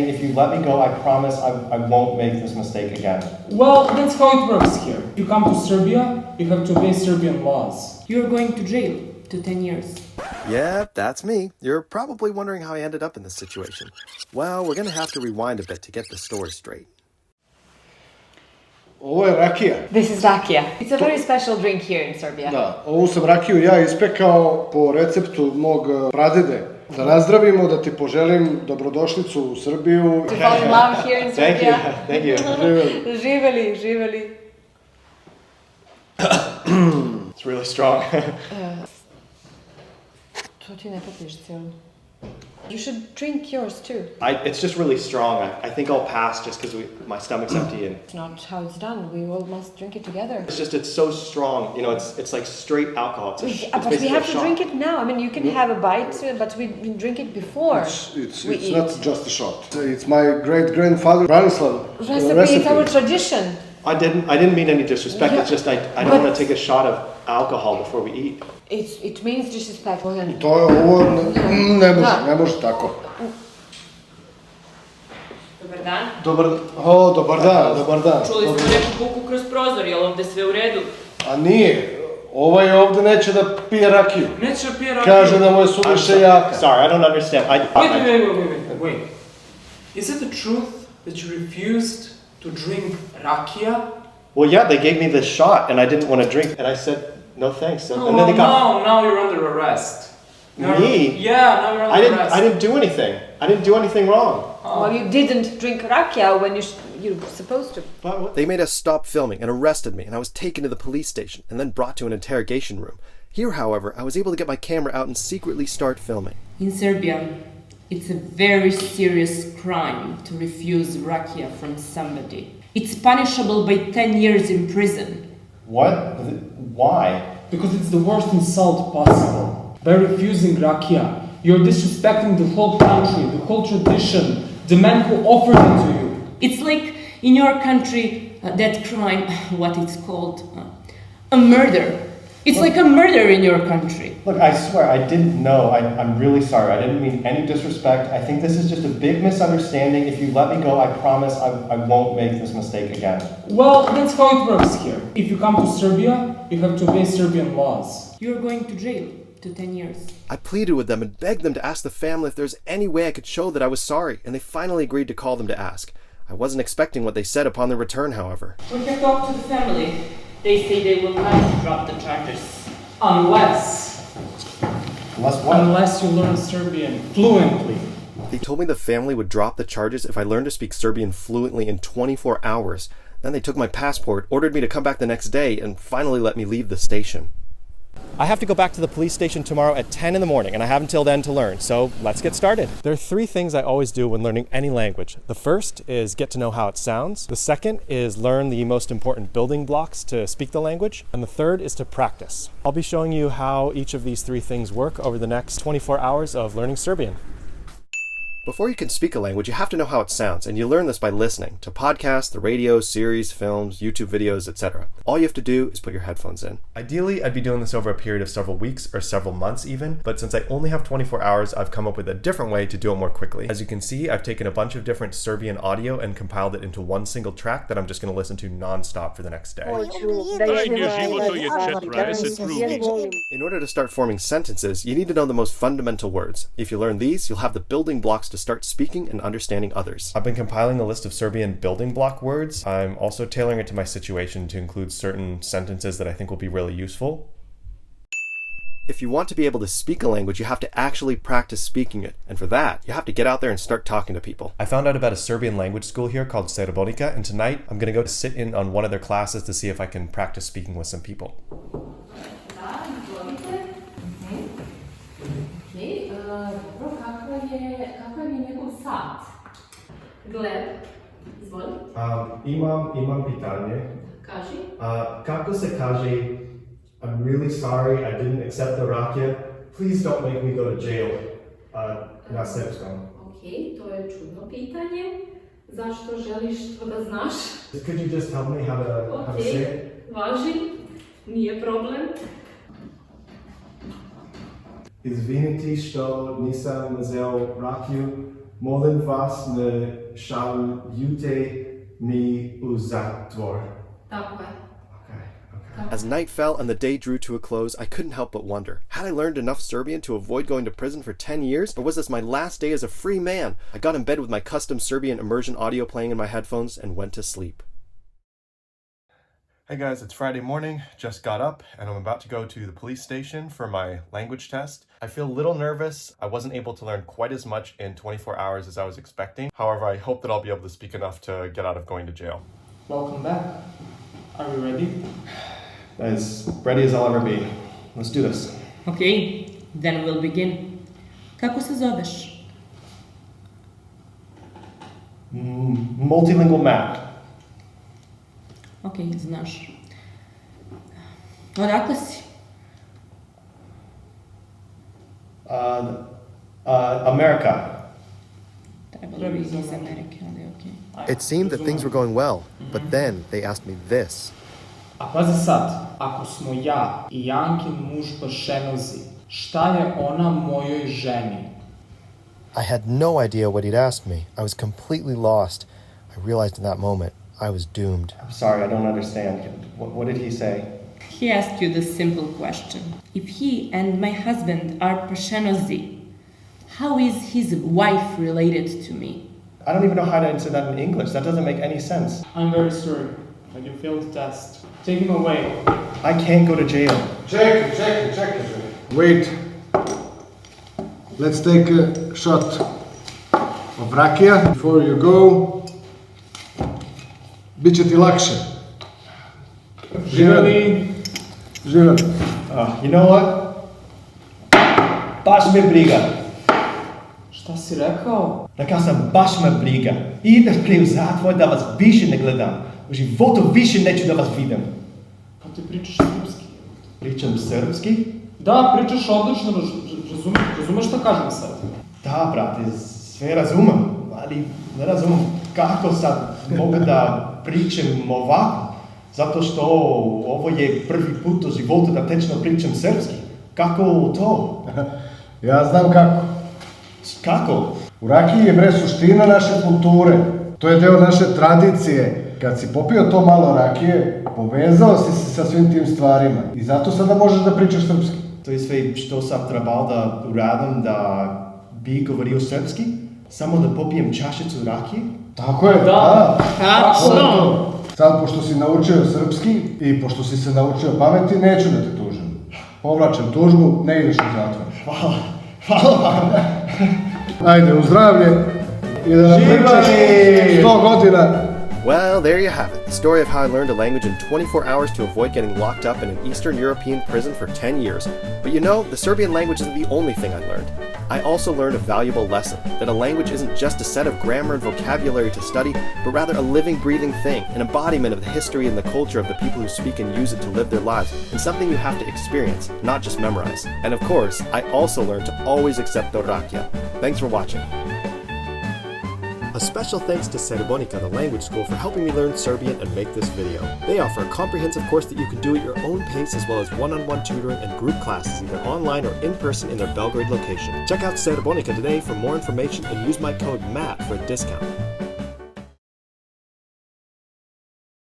If you let me go, I promise I won't make this mistake again. Well, that's how it works here. If you come to Serbia, you have to obey Serbian laws. You're going to jail to 10 years. Yeah, that's me. You're probably wondering how I ended up in this situation. Well, we're gonna have to rewind a bit to get the story straight. Ovo je rakija. This is rakia. It's a very special drink here in Serbia. Da, ovu sam rakiju ja ispekao po receptu mog pradede. Da nazdravimo, da ti poželim dobrodošlicu u Srbiju. To fall in love here in Serbia. Thank you. Živeli, živeli. It's really strong. To ti ne popiš cijelu. You should drink yours too. It's just really strong. I think I'll pass just because my stomach's empty and It's not how it's done. We all must drink it together. it's so strong. You know, it's like straight alcohol. It's But we basically have a to shot. drink it now. I mean, you can have a bite, but we drink it before. It's we eat. not just a shot. It's my great-grandfather Branislav Recipe, it's our tradition. I didn't mean any disrespect. Yeah. It's just I don't want to take a shot of alcohol before we eat. It means disrespect. To je ovo, ne može tako. Dobar dan. Dobar dan. Čuli smo neku buku kroz prozor, je li ovde sve u redu? A nije, ovaj ovde neće da pije rakiju. Neće pije rakiju. Kaže da mu je suviše jaka. Sorry, I don't understand. Wait. Is it the truth that you refused to drink rakia? Well, yeah, they gave me this shot and I didn't want to drink, and I said no thanks. And then they Now you're under arrest. Me? Yeah, now you're under arrest. I didn't do anything. I didn't do anything wrong. Well, you didn't drink rakia when you were supposed to. But what? They made us stop filming and arrested me, and I was taken to the police station and then brought to an interrogation room. Here, however, I was able to get my camera out and secretly start filming. In Serbia, it's a very serious crime to refuse rakia from somebody. It's punishable by 10 years in prison. What? Why? Because it's the worst insult possible. By refusing rakia, you're disrespecting the whole country, the whole tradition, the man who offered it to you. It's like in your country, that crime, what it's called, a murder. It's like a murder in your country. Look, I swear, I didn't know. I'm really sorry. I didn't mean any disrespect. I think this is just a big misunderstanding. If you let me go, I promise I won't make this mistake again. Well, that's how it works here. If you come to Serbia, you have to obey Serbian laws. You're going to jail to 10 years. I pleaded with them and begged them to ask the family if there's any way I could show that I was sorry, and they finally agreed to call them to ask. I wasn't expecting what they said upon their return, however. We can talk to the family. They say they will not drop the charges. Unless what? Unless you learn Serbian fluently. They told me the family would drop the charges if I learned to speak Serbian fluently in 24 hours. Then they took my passport, ordered me to come back the next day, and finally let me leave the station. I have to go back to the police station tomorrow at 10 in the morning, and I have until then to learn, so let's get started. There are 3 things I always do when learning any language. The first is get to know how it sounds. The second is learn the most important building blocks to speak the language. And the third is to practice. I'll be showing you how each of these 3 things work over the next 24 hours of learning Serbian. Before you can speak a language, you have to know how it sounds, and you learn this by listening to podcasts, the radio, series, films, YouTube videos, etc. All you have to do is put your headphones in. Ideally, I'd be doing this over a period of several weeks or several months even, but since I only have 24 hours, I've come up with a different way to do it more quickly. As you can see, I've taken a bunch of different Serbian audio and compiled it into one single track that I'm just going to listen to non-stop for the next day. In order to start forming sentences, you need to know the most fundamental words. If you learn these, you'll have the building blocks to start speaking and understanding others. I've been compiling a list of Serbian building block words. I'm also tailoring it to my situation to include certain sentences that I think will be really useful. If you want to be able to speak a language, you have to actually practice speaking it. And for that, you have to get out there and start talking to people. I found out about a Serbian language school here called Serbonica, and tonight I'm going to go sit in on one of their classes to see if I can practice speaking with some people. Imam pitanje. Kaži. Kako se kaže, I'm really sorry I didn't accept the rakia. Please don't make me go to jail. Na srpskom. Ok, to je čudno pitanje. Zašto želiš to da znaš? Could you just help me how to say it? Važi, nije problem. Izvinite što nisam uzeo rakiju. Molim vas ne šaljujte mi u zatvor. Tako je. As night fell and the day drew to a close, I couldn't help but wonder, had I learned enough Serbian to avoid going to prison for 10 years, or was this my last day as a free man? I got in bed with my custom Serbian immersion audio playing in my headphones and went to sleep. Hey guys, it's Friday morning, just got up, and I'm about to go to the police station for my language test. I feel a little nervous. I wasn't able to learn quite as much in 24 hours as I was expecting. However, I hope that I'll be able to speak enough to get out of going to jail. Welcome back. Are you ready? As ready as I'll ever be. Let's do this. Okay, then we'll begin. Kako se zoveš? Multilingual map. Ok, znaš. Odakle si? America. Trebalo bi iz Amerike, ali ok. It seemed that things were going well, but then they asked me this. A pazi sad, ako smo ja i Jankin muž po Šenozi, šta je ona mojoj ženi? I had no idea what he'd asked me. I was completely lost. I realized in that moment I was doomed. I'm sorry, I don't understand. What did he say? He asked you the simple question. If he and my husband are Pršenozi, how is his wife related to me? I don't even know how to answer that in English. That doesn't make any sense. I'm very sorry, but you failed the test. Take him away. I can't go to jail. Čekaj. Wait. Let's take a shot of rakija. Before you go, bit će ti lakše. Živjeli. You know what? Baš me briga. Šta si rekao? Rekao sam baš me briga. Idem prije u zatvor da vas više ne gledam. U životu više neću da vas vidim. Pa ti pričaš srpski. Pričam srpski? Da, pričaš odlično, razumeš šta kažem sad? Da, brate, sve razumem, ali ne razumem kako sad mogu da pričam ovako. Zato što ovo je prvi put u životu da tečno pričam srpski. Kako to? Ja znam kako. Kako? U rakiji je bre suština naše kulture. To je deo naše tradicije. Kad si popio to malo rakije, povezao si se sa svim tim stvarima. I zato sada možeš da pričaš srpski. To je sve što sam trebao da uradim da bi govorio srpski? Samo da popijem čašicu rakije? Tako je, Da. Tačno! Sad, pošto si naučio srpski i pošto si se naučio pameti, neću da te tužim. Povlačem tužbu, ne ideš u zatvor. Hvala vam. Ajde, u zdravlje i da nam pričaš 100 godina. Well, there you have it, the story of how I learned a language in 24 hours to avoid getting locked up in an Eastern European prison for 10 years. But you know, the Serbian language isn't the only thing I learned. I also learned a valuable lesson, that a language isn't just a set of grammar and vocabulary to study, but rather a living, breathing thing, an embodiment of the history and the culture of the people who speak and use it to live their lives, and something you have to experience, not just memorize. And of course, I also learned to always accept Dorakia. Thanks for watching. A special thanks to Serbonica, the language school, for helping me learn Serbian and make this video. They offer a comprehensive course that you can do at your own pace, as well as one-on-one tutoring and group classes, either online or in person in their Belgrade location. Check out Serbonica today for more information and use my code MATT for a discount.